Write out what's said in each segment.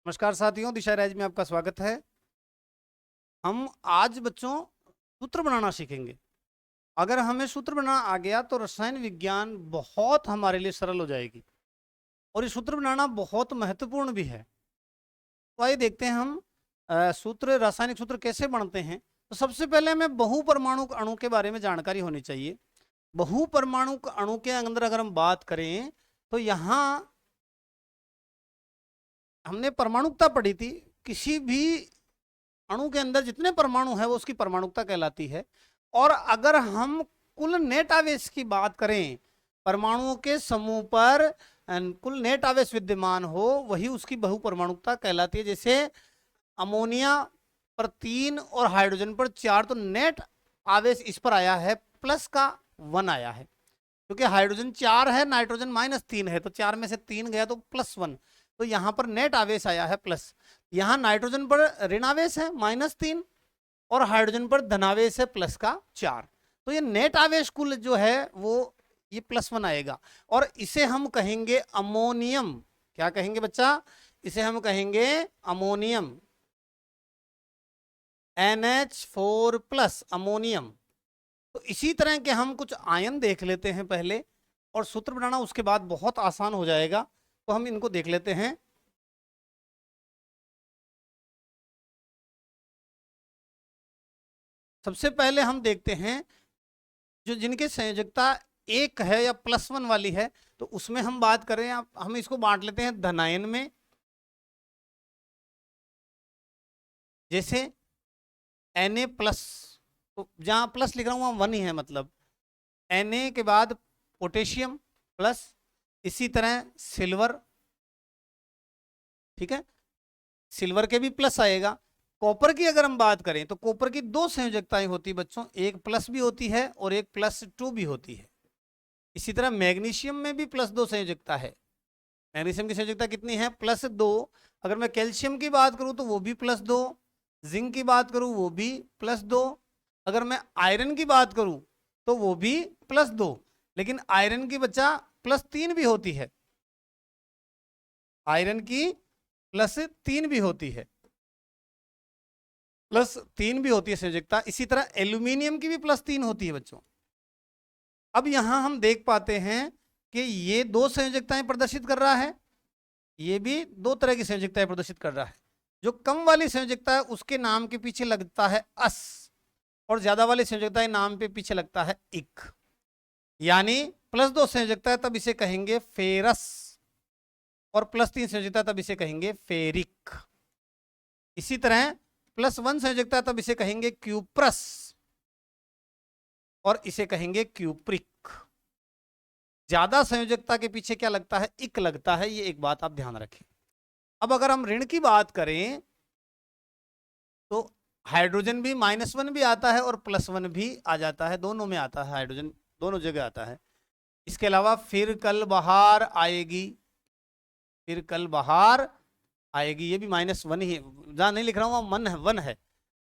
नमस्कार साथियों, दिशा राज में आपका स्वागत है। हम आज बच्चों सूत्र बनाना सीखेंगे। अगर हमें सूत्र बनाना आ गया तो रसायन विज्ञान बहुत हमारे लिए सरल हो जाएगी और ये सूत्र बनाना बहुत महत्वपूर्ण भी है। तो आइए देखते हैं हम सूत्र, रासायनिक सूत्र कैसे बनते हैं। तो सबसे पहले हमें बहुपरमाणु अणु के बारे में जानकारी होनी चाहिए। बहुपरमाणु अणु के अंदर अगर हम बात करें तो यहाँ हमने परमाणुकता पढ़ी थी। किसी भी अणु के अंदर जितने परमाणु है वो उसकी परमाणुकता कहलाती है। और अगर हम कुल नेट आवेश की बात करें, परमाणुओं के समूह पर कुल नेट आवेश विद्यमान हो, वही उसकी बहुपरमाणुकता कहलाती है। जैसे अमोनिया पर 3 और हाइड्रोजन पर 4, तो नेट आवेश इस पर आया है प्लस का 1 आया है, क्योंकि हाइड्रोजन 4 है, नाइट्रोजन -3 है, तो 4 में से 3 गया तो +1। तो यहां पर नेट आवेश आया है प्लस। यहां नाइट्रोजन पर ऋण आवेश है -3 और हाइड्रोजन पर धनावेश है प्लस का 4। तो ये नेट आवेश कुल जो है वो ये +1 आएगा और इसे हम कहेंगे अमोनियम। क्या कहेंगे बच्चा? इसे हम कहेंगे अमोनियम, NH4+ अमोनियम। तो इसी तरह के हम कुछ आयन देख लेते हैं पहले, और सूत्र बनाना उसके बाद बहुत आसान हो जाएगा। तो हम इनको देख लेते हैं। सबसे पहले हम देखते हैं जो जिनके संयोजकता 1 है या +1 वाली है, तो उसमें हम बात करें, हम इसको बांट लेते हैं धनायन में। जैसे Na+, तो जहां प्लस लिख रहा हूं वहां 1 ही है, मतलब Na के बाद पोटेशियम प्लस, इसी तरह सिल्वर, ठीक है, सिल्वर के भी प्लस आएगा। कॉपर की अगर हम बात करें तो कॉपर की 2 संयोजकताएं होती है बच्चों, एक प्लस भी होती है और एक +2 भी होती है। इसी तरह मैग्नीशियम में भी +2 संयोजकता है। मैग्नीशियम की संयोजकता कितनी है? +2। अगर मैं कैल्शियम की बात करूं तो वो भी +2, जिंक की बात करूं वो भी +2, अगर मैं आयरन की बात करूं तो वो भी +2। लेकिन आयरन की बच्चा +3 भी होती है, आयरन की +3 भी होती है, +3 भी होती है संयोजकता। इसी तरह एल्यूमिनियम की भी +3 होती है बच्चों। अब यहां हम देख पाते हैं कि ये 2 संयोजकताएं प्रदर्शित कर रहा है, ये भी 2 तरह की संयोजकताएं प्रदर्शित कर रहा है। जो कम वाली संयोजकता है उसके नाम के पीछे लगता है अस, और ज्यादा वाली संयोजकता नाम पे पीछे लगता है इक। यानी +2 संयोजकता है तब इसे कहेंगे फेरस, और +3 संयोजकता तब इसे कहेंगे फेरिक। इसी तरह +1 संयोजकता तब इसे कहेंगे क्यूप्रस, और इसे कहेंगे क्यूप्रिक। ज्यादा संयोजकता के पीछे क्या लगता है? इक लगता है, ये एक बात आप ध्यान रखें। अब अगर हम ऋण की बात करें तो हाइड्रोजन भी -1 भी आता है और +1 भी आ जाता है, दोनों में आता है, हाइड्रोजन दोनों जगह आता है। इसके अलावा फिर कल बहार आएगी, फिर कल बहार आएगी, ये भी -1 ही है, जहां नहीं लिख रहा हूं वहां मन है, 1 है।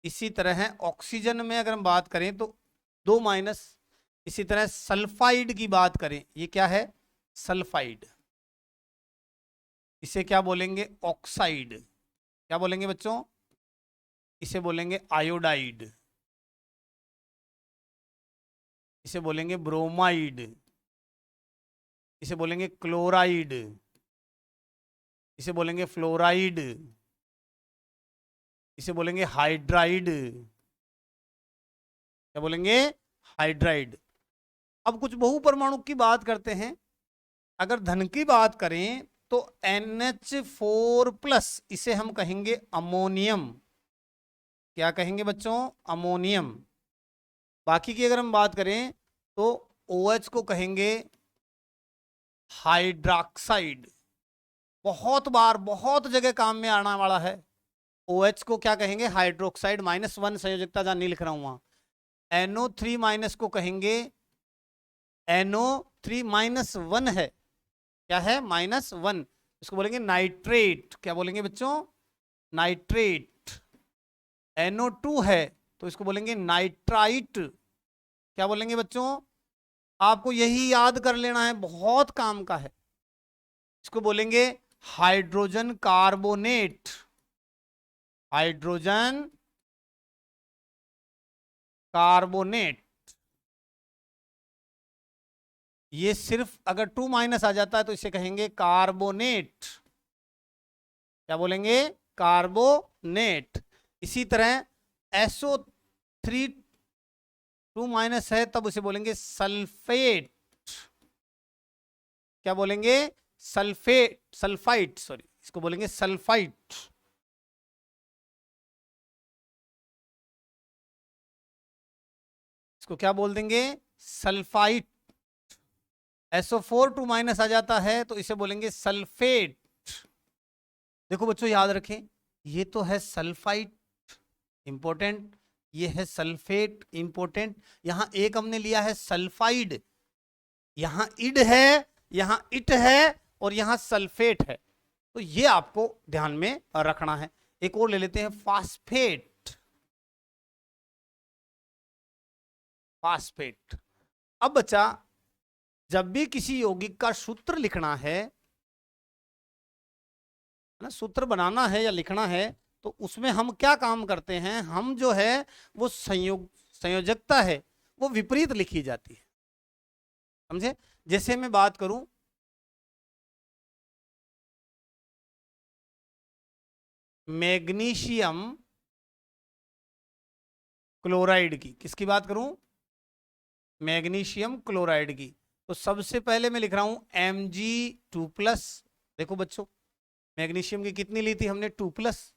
इसी तरह है ऑक्सीजन में अगर हम बात करें तो 2 माइनस। इसी तरह सल्फाइड की बात करें, ये क्या है? सल्फाइड। इसे क्या बोलेंगे? ऑक्साइड। क्या बोलेंगे बच्चों? इसे बोलेंगे आयोडाइड, इसे बोलेंगे ब्रोमाइड, इसे बोलेंगे क्लोराइड, इसे बोलेंगे फ्लोराइड, इसे बोलेंगे हाइड्राइड। क्या बोलेंगे? हाइड्राइड। अब कुछ बहुपरमाणु की बात करते हैं। अगर धन की बात करें तो NH4+, इसे हम कहेंगे अमोनियम। क्या कहेंगे बच्चों? अमोनियम। बाकी की अगर हम बात करें तो OH को कहेंगे हाइड्रॉक्साइड। बहुत बार बहुत जगह काम में आने वाला है। OH को क्या कहेंगे? हाइड्रोक्साइड, -1 संयोजकता जहां नहीं लिख रहा हूं वहां। NO3- को कहेंगे NO3-1 है, क्या है? -1, इसको बोलेंगे नाइट्रेट। क्या बोलेंगे बच्चों? नाइट्रेट। NO2 है तो इसको बोलेंगे नाइट्राइट। क्या बोलेंगे बच्चों? आपको यही याद कर लेना है, बहुत काम का है। इसको बोलेंगे हाइड्रोजन कार्बोनेट, हाइड्रोजन कार्बोनेट। ये सिर्फ अगर 2 माइनस आ जाता है तो इसे कहेंगे कार्बोनेट। क्या बोलेंगे? कार्बोनेट। इसी तरह SO3 2 माइनस है तब उसे बोलेंगे सल्फेट। क्या बोलेंगे? सल्फेट, सल्फाइट, सॉरी, इसको बोलेंगे सल्फाइट। इसको क्या बोल देंगे? सल्फाइट। SO4 2 माइनस आ जाता है तो इसे बोलेंगे सल्फेट। देखो बच्चों याद रखें, ये तो है सल्फाइट, इंपॉर्टेंट, ये है सल्फेट, इंपॉर्टेंट। यहां एक हमने लिया है सल्फाइड, यहां इड है, यहां इट है और यहां सल्फेट है, तो ये आपको ध्यान में रखना है। एक और ले लेते हैं, फास्फेट। फास्फेट। अब बच्चा, जब भी किसी यौगिक का सूत्र लिखना है ना, सूत्र बनाना है या लिखना है, तो उसमें हम क्या काम करते हैं? हम जो है वो संयोजकता है वो विपरीत लिखी जाती है, समझे? जैसे मैं बात करूं, मैग्नीशियम क्लोराइड की, किसकी बात करूं? मैग्नीशियम क्लोराइड की। तो सबसे पहले मैं लिख रहा हूं Mg2+। देखो बच्चों, मैग्नीशियम की कितनी ली थी हमने? 2+।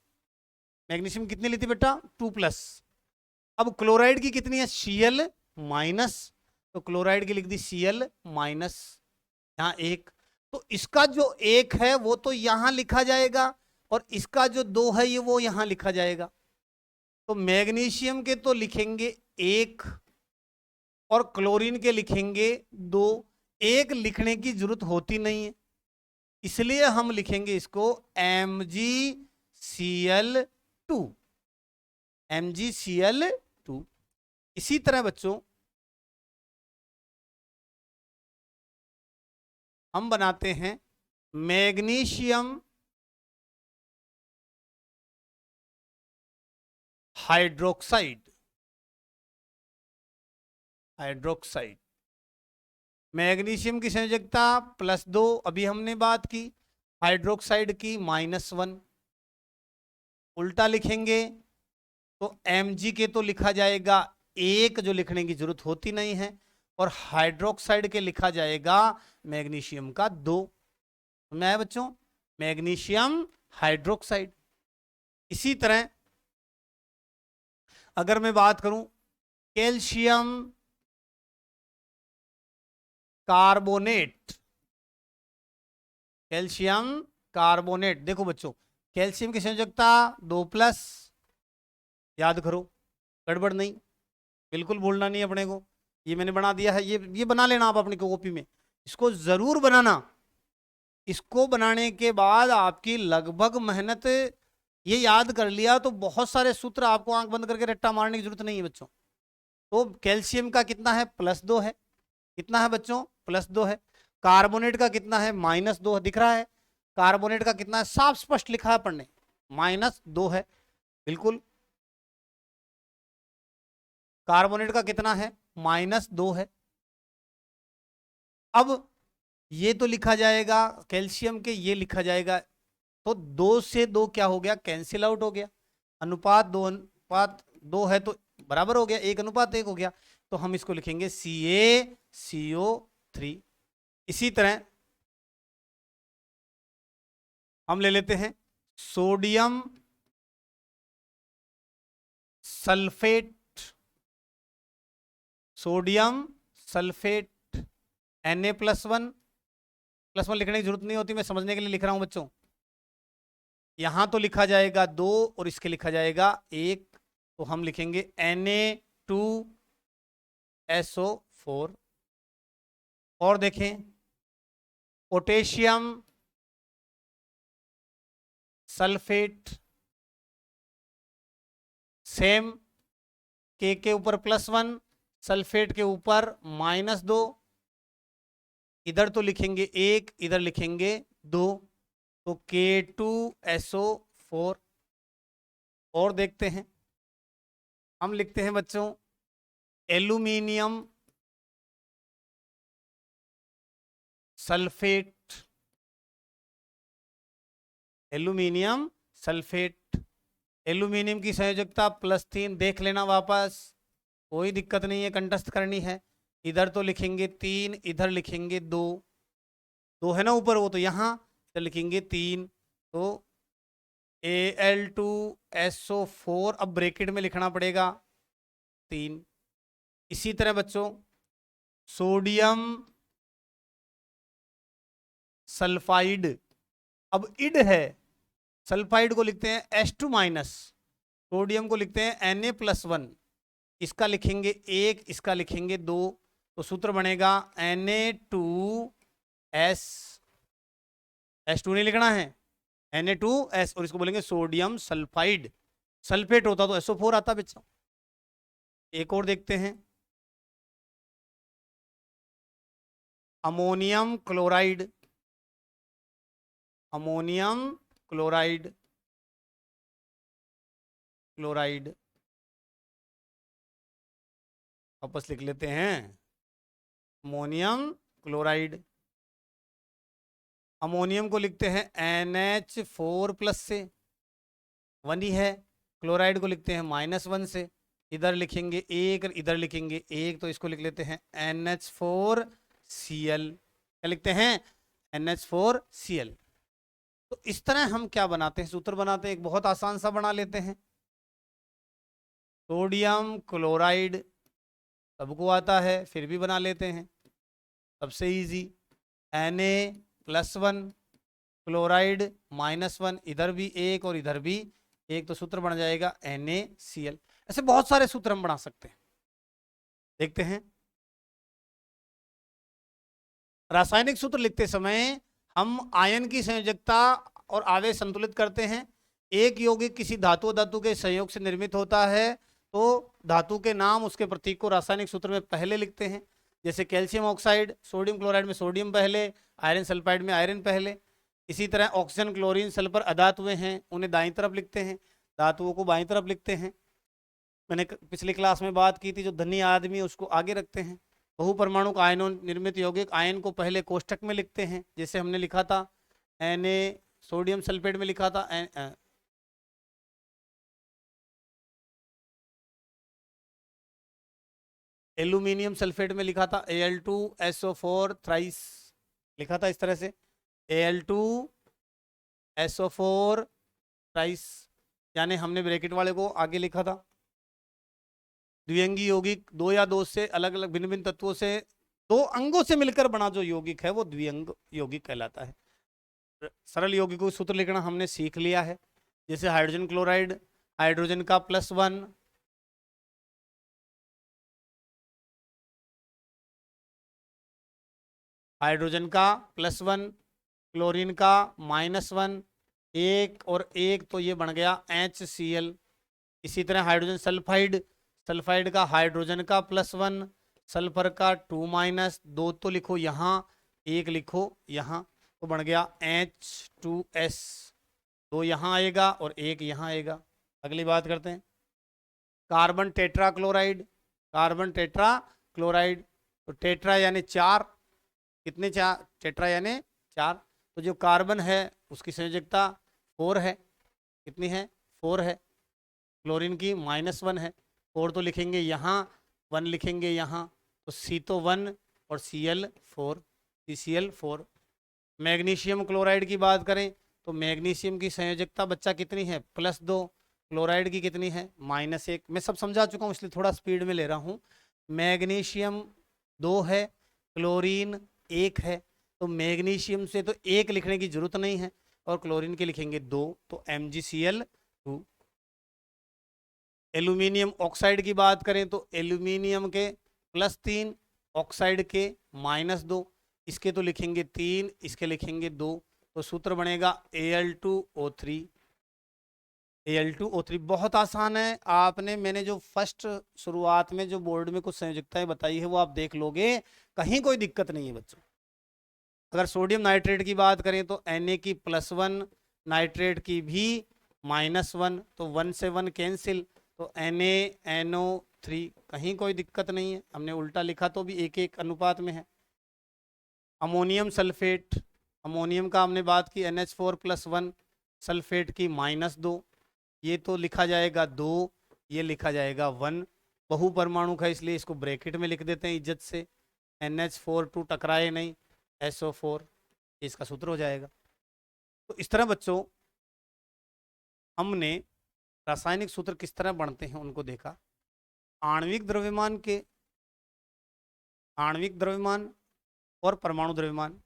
मैग्नीशियम कितनी ली थी बेटा? 2+। अब क्लोराइड की कितनी है? Cl-। तो क्लोराइड की लिख दी Cl-, यहां एक। तो इसका जो एक है वो तो यहां लिखा जाएगा और इसका जो 2 है ये वो यहां लिखा जाएगा। तो मैग्नीशियम के तो लिखेंगे 1 और क्लोरीन के लिखेंगे 2। एक लिखने की जरूरत होती नहीं है, इसलिए हम लिखेंगे इसको MgCl2। MgCl2। इसी तरह बच्चों हम बनाते हैं मैग्नीशियम हाइड्रोक्साइड। हाइड्रोक्साइड। मैग्नीशियम की संयोजकता +2 अभी हमने बात की, हाइड्रोक्साइड की -1। उल्टा लिखेंगे तो Mg के तो लिखा जाएगा 1, जो लिखने की जरूरत होती नहीं है, और हाइड्रोक्साइड के लिखा जाएगा मैग्नीशियम का 2। समझ आया बच्चों? Magnesium hydroxide. इसी तरह अगर मैं बात करूं कैल्शियम कार्बोनेट, कैल्शियम कार्बोनेट। देखो बच्चों, कैल्शियम की संयोजकता 2+, याद करो, गड़बड़ नहीं, बिल्कुल भूलना नहीं अपने को। ये मैंने बना दिया है, ये बना लेना आप अपनी कॉपी में, इसको जरूर बनाना। इसको बनाने के बाद आपकी लगभग मेहनत, ये याद कर लिया तो बहुत सारे सूत्र आपको आंख बंद करके रट्टा मारने की जरूरत नहीं है बच्चों। तो कैल्शियम का कितना है? +2 है। कितना है बच्चों? +2 है। कार्बोनेट का कितना है? -2 दिख रहा है। कार्बोनेट का कितना है? साफ स्पष्ट लिखा है पढ़ने, -2 है, बिल्कुल। कार्बोनेट का कितना है? -2 है। अब ये तो लिखा जाएगा कैल्शियम के, ये लिखा जाएगा, तो 2 से 2 क्या हो गया? कैंसिल आउट हो गया। अनुपात 2 है तो बराबर हो गया, 1:1 हो गया। तो हम इसको लिखेंगे CaCO3। इसी तरह हम ले लेते हैं sodium sulphate. Sodium sulphate Na+1। +1 लिखने की जरूरत नहीं होती, मैं समझने के लिए लिख रहा हूं बच्चों। यहां तो लिखा जाएगा 2 और इसके लिखा जाएगा 1, तो हम लिखेंगे Na2SO4। और देखें पोटेशियम सल्फेट, सेम, के ऊपर +1, सल्फेट के ऊपर -2। इधर तो लिखेंगे 1, इधर लिखेंगे 2। तो K2SO4। और देखते हैं, हम लिखते हैं बच्चों aluminium sulphate. Aluminium sulphate, aluminium की संयोजकता +3, देख लेना वापस, कोई दिक्कत नहीं है, कंठस्थ करनी है। इधर तो लिखेंगे 3, इधर लिखेंगे 2, 2 है ना ऊपर, वो तो यहाँ तो लिखेंगे 3। तो Al2SO4, अब ब्रैकेट में लिखना पड़ेगा 3। इसी तरह बच्चों सोडियम सल्फाइड, अब इड है, सल्फाइड को लिखते हैं H2-, सोडियम को लिखते हैं Na+1, इसका लिखेंगे 1, इसका लिखेंगे 2, तो सूत्र बनेगा Na2S, H2 नहीं लिखना है, Na2S, और इसको बोलेंगे सोडियम सल्फाइड। सल्फेट होता तो SO4 आता बच्चों। एक और देखते हैं, ammonium chloride, ammonium chloride, chloride वापस लिख लेते हैं, अमोनियम क्लोराइड। अमोनियम को लिखते हैं NH4+ से, 1 ही है। क्लोराइड को लिखते हैं -1 से, इधर लिखेंगे 1, इधर लिखेंगे 1, तो इसको लिख लेते हैं NH4Cl। क्या लिखते हैं? NH4Cl। तो इस तरह हम क्या बनाते हैं, सूत्र बनाते हैं, एक बहुत आसान सा बना लेते हैं। सोडियम क्लोराइड सबको आता है, फिर भी बना लेते हैं, सबसे इजी, Na+1 क्लोराइड -1, इधर भी 1 और इधर भी 1, तो सूत्र बन जाएगा NaCl। ऐसे बहुत सारे सूत्र हम बना सकते हैं। देखते हैं, रासायनिक सूत्र लिखते समय हम आयन की संयोजकता और आवेश संतुलित करते हैं। एक यौगिक किसी धातु धातु के संयोग से निर्मित होता है तो धातु के नाम, उसके प्रतीक को रासायनिक सूत्र में पहले लिखते हैं। जैसे कैल्शियम ऑक्साइड, सोडियम क्लोराइड में सोडियम पहले, आयरन सल्फाइड में आयरन पहले। इसी तरह ऑक्सीजन, क्लोरीन, सल्फर अधातुएं हैं, उन्हें दाईं तरफ लिखते हैं, धातुओं को बाईं तरफ लिखते हैं। मैंने पिछली क्लास में बात की थी, जो धनी आदमी उसको आगे रखते हैं। बहुपरमाणु आयनों निर्मित यौगिक आयन को पहले कोष्टक में लिखते हैं, जैसे हमने लिखा था Na, सोडियम सल्फेट में लिखा था एल्यूमिनियम सल्फेट में लिखा था Al2SO4 थ्राइस, लिखा था इस तरह से Al2SO4 थ्राइस, यानी हमने ब्रैकेट वाले को आगे लिखा था। द्विअंगी यौगिक 2 या 2 से अलग अलग भिन्न भिन्न तत्वों से 2 अंगों से मिलकर बना जो यौगिक है वो द्विअंग यौगिक कहलाता है। सरल यौगिकों को सूत्र लिखना हमने सीख लिया है। जैसे हाइड्रोजन क्लोराइड, हाइड्रोजन का +1, हाइड्रोजन का +1, क्लोरीन का -1, 1 और 1, तो ये बन गया HCl। इसी तरह हाइड्रोजन सल्फाइड, सल्फाइड का हाइड्रोजन का +1, सल्फर का 2-, 2 तो लिखो यहाँ, 1 लिखो यहाँ, तो बन गया H2S। 2 यहाँ आएगा और 1 यहाँ आएगा। अगली बात करते हैं, carbon tetra chloride, carbon tetra chloride, तो टेट्रा यानी 4, कितने 4, टेट्रा यानी 4, तो जो कार्बन है उसकी संयोजकता 4 है, कितनी है? 4 है। क्लोरीन की -1 है, 4 तो लिखेंगे यहाँ, 1 लिखेंगे यहाँ, तो C तो 1 और Cl4, CCl4। मैग्नीशियम क्लोराइड की बात करें तो मैग्नीशियम की संयोजकता बच्चा कितनी है? +2। क्लोराइड की कितनी है? -1। मैं सब समझा चुका हूँ इसलिए थोड़ा स्पीड में ले रहा हूँ। मैग्नीशियम 2 है, क्लोरीन 1 है, तो मैग्नीशियम से तो 1 लिखने की जरूरत नहीं है और क्लोरीन के लिखेंगे 2, तो MgCl2। एल्यूमिनियम ऑक्साइड की बात करें तो एल्यूमिनियम के +3, ऑक्साइड के -2, इसके तो लिखेंगे 3, इसके लिखेंगे 2, तो सूत्र बनेगा Al2O3। Al2O3 बहुत आसान है। आपने, मैंने जो फर्स्ट शुरुआत में जो बोर्ड में कुछ संयोजकताएं बताई है वो आप देख लोगे, कहीं कोई दिक्कत नहीं है बच्चों। अगर सोडियम नाइट्रेट की बात करें तो Na की +1, नाइट्रेट की भी -1, तो 1 से 1 कैंसिल, तो NaNO3, कहीं कोई दिक्कत नहीं है। हमने उल्टा लिखा तो भी एक एक अनुपात में है। अमोनियम सल्फेट, अमोनियम का हमने बात की NH4+1, सल्फेट की -2, ये तो लिखा जाएगा 2, ये लिखा जाएगा 1। बहु परमाणु का इसलिए इसको ब्रैकेट में लिख देते हैं इज्जत से, NH4 टकराए नहीं, SO4, इसका सूत्र हो जाएगा। तो इस तरह बच्चों हमने रासायनिक सूत्र किस तरह बनते हैं उनको देखा। आणविक द्रव्यमान और परमाणु द्रव्यमान,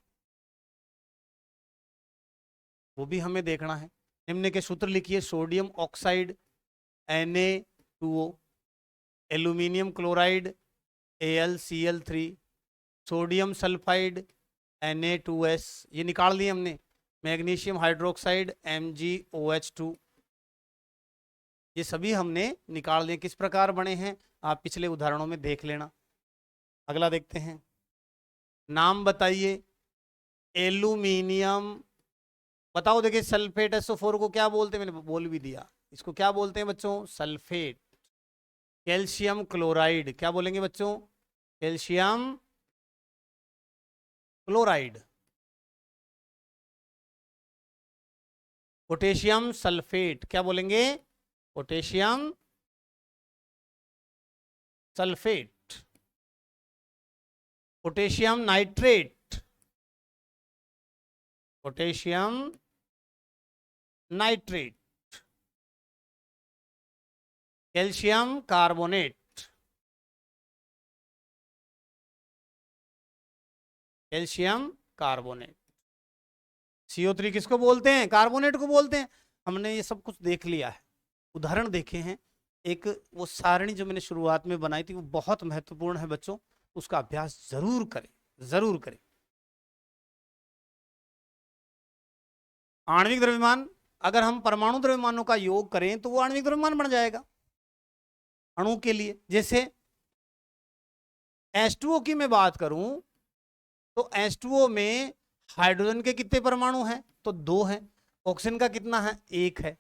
वो भी हमें देखना है। निम्न के सूत्र लिखिए। Sodium oxide Na2O, aluminium chloride AlCl3, sodium sulphide Na2S, ये निकाल दिए हमने। मैग्नीशियम हाइड्रोक्साइड MgOH2, ये सभी हमने निकाल दिए। किस प्रकार बने हैं आप पिछले उदाहरणों में देख लेना। अगला देखते हैं, नाम बताइए। एल्यूमिनियम, बताओ। देखिए सल्फेट SO4 को क्या बोलते हैं, मैंने बोल भी दिया। इसको क्या बोलते हैं बच्चों? सल्फेट। कैल्शियम क्लोराइड क्या बोलेंगे बच्चों? Calcium chloride. पोटेशियम सल्फेट क्या बोलेंगे? Potassium sulphate. Potassium nitrate, potassium nitrate. Calcium carbonate, calcium carbonate. CO3 किसको बोलते हैं? कार्बोनेट को बोलते हैं। हमने ये सब कुछ देख लिया है, उदाहरण देखे हैं। एक वो सारणी जो मैंने शुरुआत में बनाई थी वो बहुत महत्वपूर्ण है बच्चों, उसका अभ्यास जरूर करें, जरूर करें। आणविक द्रव्यमान, अगर हम परमाणु द्रव्यमानों का योग करें तो वो आणविक द्रव्यमान बन जाएगा अणु के लिए। जैसे H2O की मैं बात करूं तो H2O में हाइड्रोजन के कितने परमाणु हैं? तो 2 हैं। ऑक्सीजन का कितना है? 1 है।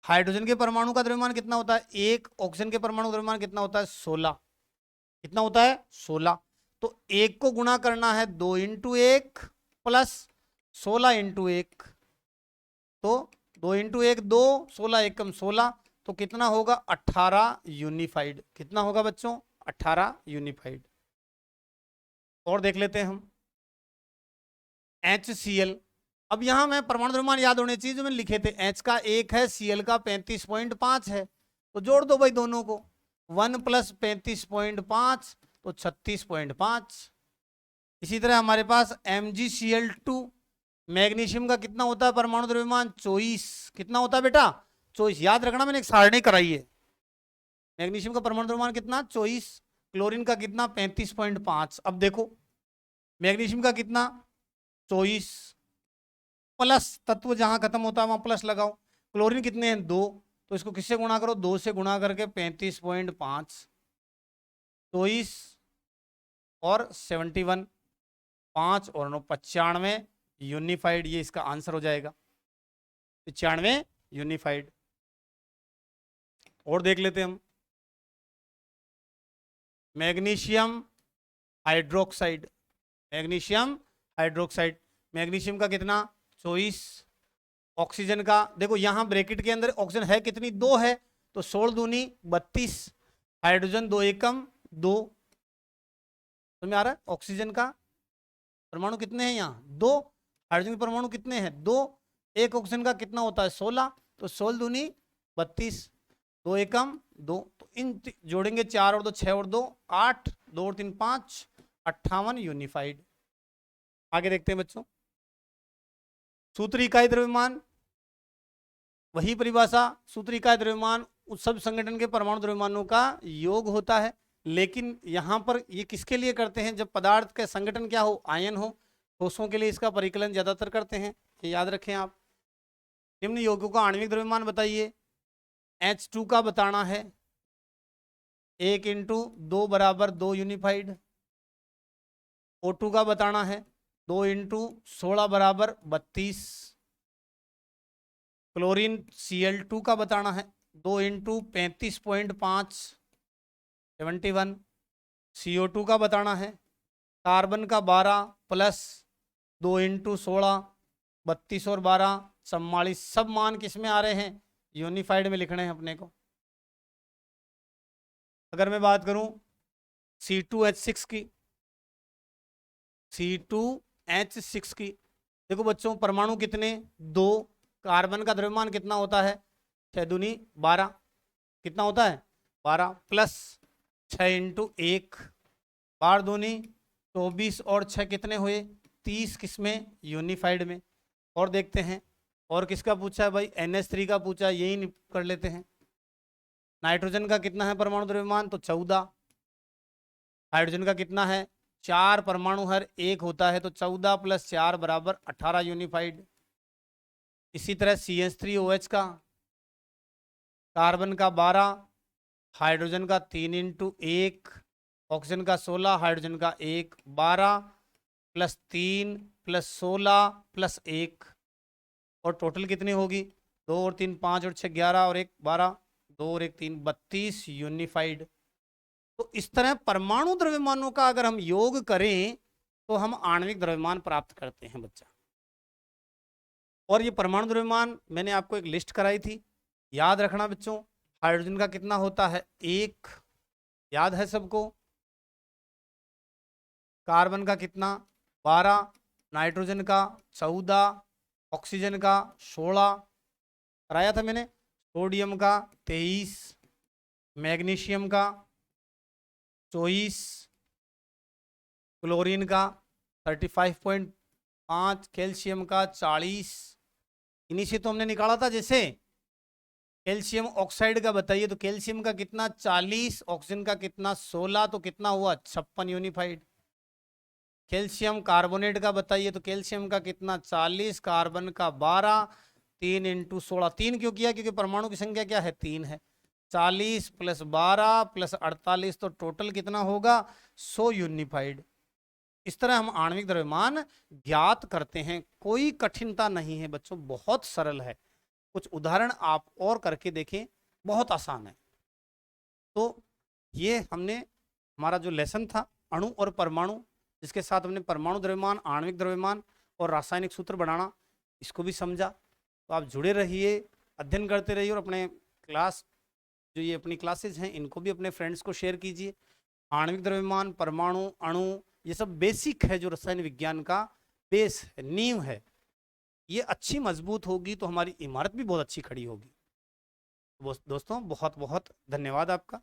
हाइड्रोजन के परमाणु का द्रव्यमान कितना होता है? 1। ऑक्सीजन के परमाणु द्रव्यमान कितना होता है? 16। कितना होता है? 16। तो 1 को गुणा करना है 2 × 1 प्लस 16 × 1, तो 2 × 1 2, 16 एकम 16, तो कितना होगा? 18 यूनिफाइड। कितना होगा बच्चों? 18 यूनिफाइड। और देख लेते हैं हम HCl। अब यहां मैं परमाणु द्रव्यमान याद होने चाहिए जो मैंने लिखे थे। H का 1 है, Cl का 35.5 है, तो जोड़ दो भाई दोनों को। 1 + 35.5 तो 36.5। इसी तरह हमारे पास MgCl2, मैग्नीशियम का कितना होता है परमाणु द्रव्यमान? 24। कितना होता है बेटा? 24। याद रखना, मैंने एक सारणी कराई है। मैग्नीशियम का परमाणु द्रव्यमान कितना? 24। क्लोरीन का कितना? 35.5। अब देखो मैग्नीशियम का कितना? 24, प्लस तत्व जहां खत्म होता है वहां प्लस लगाओ। क्लोरीन कितने हैं? 2, तो इसको किससे गुणा करो? 2 से गुणा करके 35.5, 24 और 71, 5 और 9 95 यूनिफाइड। ये इसका आंसर हो जाएगा, 95 यूनिफाइड। और देख लेते हैं हम magnesium hydroxide. Magnesium hydroxide, magnesium का कितना? 24। ऑक्सीजन का देखो यहां ब्रैकेट के अंदर ऑक्सीजन है कितनी? 2 है, तो 16 दूनी 32, हाइड्रोजन 2 एकम 2। तुम्हें आ रहा है? ऑक्सीजन का परमाणु कितने हैं यहाँ? 2। हाइड्रोजन के परमाणु कितने हैं? 2। एक ऑक्सीजन का कितना होता है? 16, तो 16 दूनी 32, 2 एकम 2, तो इन जोड़ेंगे 4 और 2 6 और 2 8, 2 और 3 5, 58 यूनिफाइड। आगे देखते हैं बच्चों, सूत्र इकाई द्रव्यमान, वही परिभाषा। सूत्र इकाई द्रव्यमान उस सब संगठन के परमाणु द्रव्यमानों का योग होता है, लेकिन यहां पर ये किसके लिए करते हैं? जब पदार्थ का संगठन क्या हो? आयन हो। ठोसों के लिए इसका परिकलन ज्यादातर करते हैं, ये याद रखें आप। निम्न यौगिकों का आणविक द्रव्यमान बताइए। H2 का बताना है, 1 × 2 = 2 यूनिफाइड। O2 का बताना है, 2 इंटू 16 बराबर 32। क्लोरीन Cl2 का बताना है, 2 इंटू 35.5 71। CO2 का बताना है, कार्बन का 12 प्लस 2 इंटू 16 32 और 12 44। सब मान किस में आ रहे हैं? यूनिफाइड में लिखने हैं अपने को। अगर मैं बात करूं C2H6 की, C2H6 की, देखो बच्चों परमाणु कितने? 2। कार्बन का द्रव्यमान कितना होता है? 6 दूनी 12। कितना होता है? 12 प्लस 6 इंटू 1 12 दूनी 24 और 6 कितने हुए? 30। किसमें? यूनिफाइड में। और देखते हैं और किसका पूछा है भाई? NH3 का पूछा है, यही कर लेते हैं। नाइट्रोजन का कितना है परमाणु द्रव्यमान? तो 14। हाइड्रोजन का कितना है? 4 परमाणु हर एक होता है, तो 14 प्लस 4 बराबर 18 यूनिफाइड। इसी तरह CH3OH का, कार्बन का 12, हाइड्रोजन का 3 इंटू 1, ऑक्सीजन का 16, हाइड्रोजन का 1, 12 प्लस 3 प्लस 16 प्लस 1, और टोटल कितनी होगी? 2 और 3 5 और 6 11 और 1 12, 2 और 1 3 32 यूनिफाइड। तो इस तरह परमाणु द्रव्यमानों का अगर हम योग करें तो हम आणविक द्रव्यमान प्राप्त करते हैं बच्चा। और ये परमाणु द्रव्यमान मैंने आपको एक लिस्ट कराई थी, याद रखना बच्चों। हाइड्रोजन का कितना होता है? 1, याद है सबको। कार्बन का कितना? 12, नाइट्रोजन का 14, ऑक्सीजन का 16 कराया था मैंने, सोडियम का 23, मैग्नीशियम का 24, क्लोरीन का 35.5, कैल्शियम का 40। इन्हीं से तो हमने निकाला था। जैसे कैल्शियम ऑक्साइड का बताइए, तो कैल्शियम का कितना? 40, ऑक्सीजन का कितना? 16, तो कितना हुआ? 56 यूनिफाइड। कैल्शियम कार्बोनेट का बताइए, तो कैल्शियम का कितना? 40, कार्बन का 12, 3 इंटू 16। 3 क्यों किया? क्योंकि परमाणु की संख्या क्या है? 3 है। 40 प्लस 12 प्लस 48, तो टोटल कितना होगा? 100 यूनिफाइड। इस तरह हम आणविक द्रव्यमान ज्ञात करते हैं। कोई कठिनता नहीं है बच्चों, बहुत सरल है। कुछ उदाहरण आप और करके देखें, बहुत आसान है। तो ये हमने हमारा जो लेसन था अणु और परमाणु, जिसके साथ हमने परमाणु द्रव्यमान, आणविक द्रव्यमान और रासायनिक सूत्र बनाना, इसको भी समझा। तो आप जुड़े रहिए, अध्ययन करते रहिए, और अपने क्लास जो ये अपनी क्लासेज हैं इनको भी अपने फ्रेंड्स को शेयर कीजिए। आणविक द्रव्यमान, परमाणु, अणु, ये सब बेसिक है जो रसायन विज्ञान का बेस है, नींव है। ये अच्छी मजबूत होगी तो हमारी इमारत भी बहुत अच्छी खड़ी होगी। दोस्तों बहुत बहुत धन्यवाद आपका।